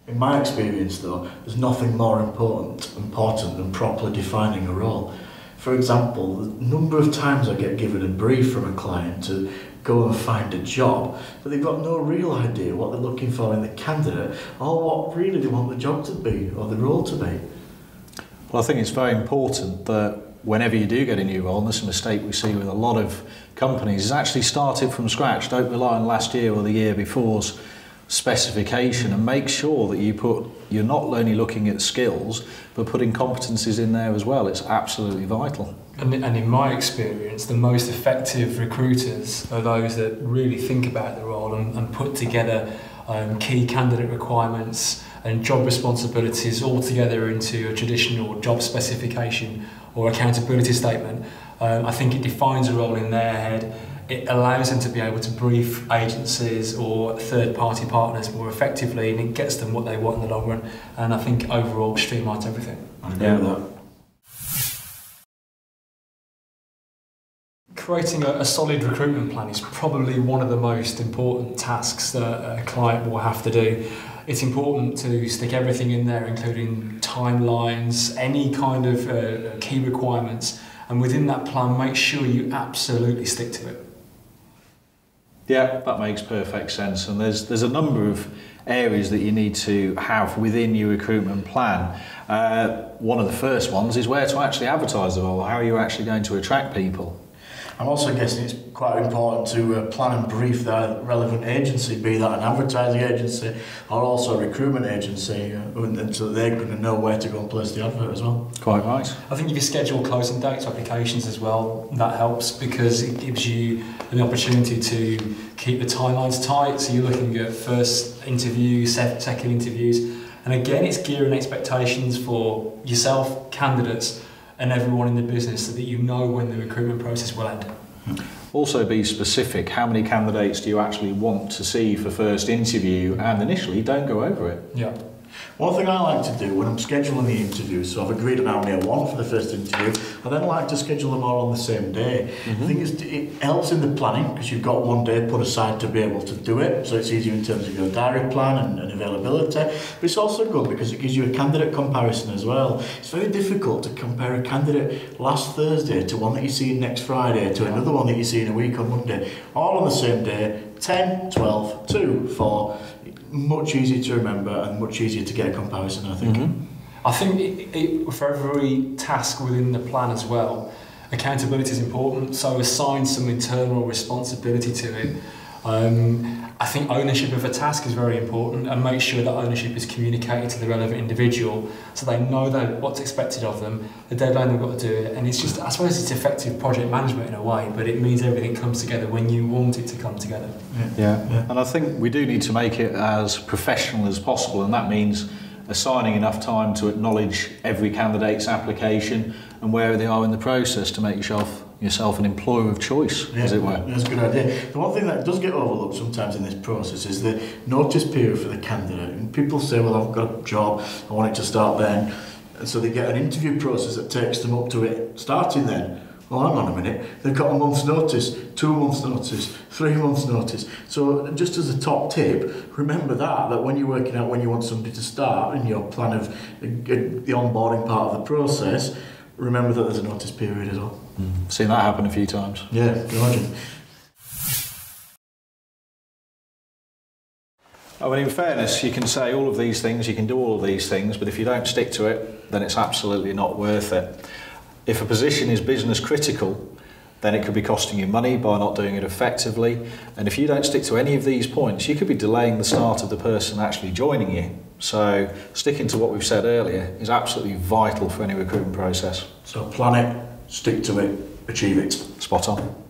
In my experience though, there's nothing more important than properly defining a role. For example, the number of times I get given a brief from a client to go and find a job, but they've got no real idea what they're looking for in the candidate or what really they want the job to be or the role to be. Well, I think it's very important that whenever you do get a new role, and this is a mistake we see with a lot of companies, is actually start it from scratch. Don't rely on last year or the year before's specification, and make sure that you're not only looking at skills but putting competencies in there as well. It's absolutely vital. And in my experience, the most effective recruiters are those that really think about the role and put together key candidate requirements and job responsibilities all together into a traditional job specification or accountability statement. I think it defines a role in their head. It allows them to be able to brief agencies or third-party partners more effectively, and it gets them what they want in the long run. And I think overall streamlines everything. I agree with that. Creating a solid recruitment plan is probably one of the most important tasks that a client will have to do. It's important to stick everything in there, including timelines, any kind of key requirements, and within that plan, make sure you absolutely stick to it. Yeah, that makes perfect sense, and there's a number of areas that you need to have within your recruitment plan. One of the first ones is where to actually advertise the role. How are you actually going to attract people? I'm also guessing it's quite important to plan and brief the relevant agency, be that an advertising agency or also a recruitment agency, and so they're going to know where to go and place the advert as well. Quite right. I think if you schedule closing dates, applications as well, that helps because it gives you an opportunity to keep the timelines tight. So you're looking at first interviews, second interviews, and again, it's gearing expectations for yourself, candidates, and everyone in the business so that you know when the recruitment process will end. Also be specific. How many candidates do you actually want to see for first interview, and initially don't go over it. Yeah. One thing I like to do when I'm scheduling the interviews, so I've agreed on only one for the first interview, I then like to schedule them all on the same day. I think it helps in the planning because you've got one day put aside to be able to do it, so it's easier in terms of your diary plan and availability, but it's also good because it gives you a candidate comparison as well. It's very difficult to compare a candidate last Thursday to one that you see next Friday to another one that you see in a week on Monday, all on the same day, 10, 12, 2, 4, much easier to remember and much easier to get a comparison, I think. I think for every task within the plan as well, accountability is important, so assign some internal responsibility to it. I think ownership of a task is very important, and make sure that ownership is communicated to the relevant individual so they know what's expected of them, the deadline they've got to do it, and it's just, I suppose it's effective project management in a way, but it means everything comes together when you want it to come together. Yeah. And I think we do need to make it as professional as possible, and that means assigning enough time to acknowledge every candidate's application and where they are in the process to make yourself an employer of choice, as it were. That's a good idea. The one thing that does get overlooked sometimes in this process is the notice period for the candidate. And people say, well, I've got a job, I want it to start then. And so they get an interview process that takes them up to it starting then. Well, hang on a minute, they've got a month's notice, 2 months' notice, 3 months' notice. So just as a top tip, remember that when you're working out when you want somebody to start in your plan of the onboarding part of the process, remember that there's a notice period as well. Seen that happen a few times. Yeah, can imagine. I mean, in fairness, you can say all of these things, you can do all of these things, but if you don't stick to it, then it's absolutely not worth it. If a position is business critical, then it could be costing you money by not doing it effectively. And if you don't stick to any of these points, you could be delaying the start of the person actually joining you. So sticking to what we've said earlier is absolutely vital for any recruitment process. So plan it, stick to it, achieve it. Spot on.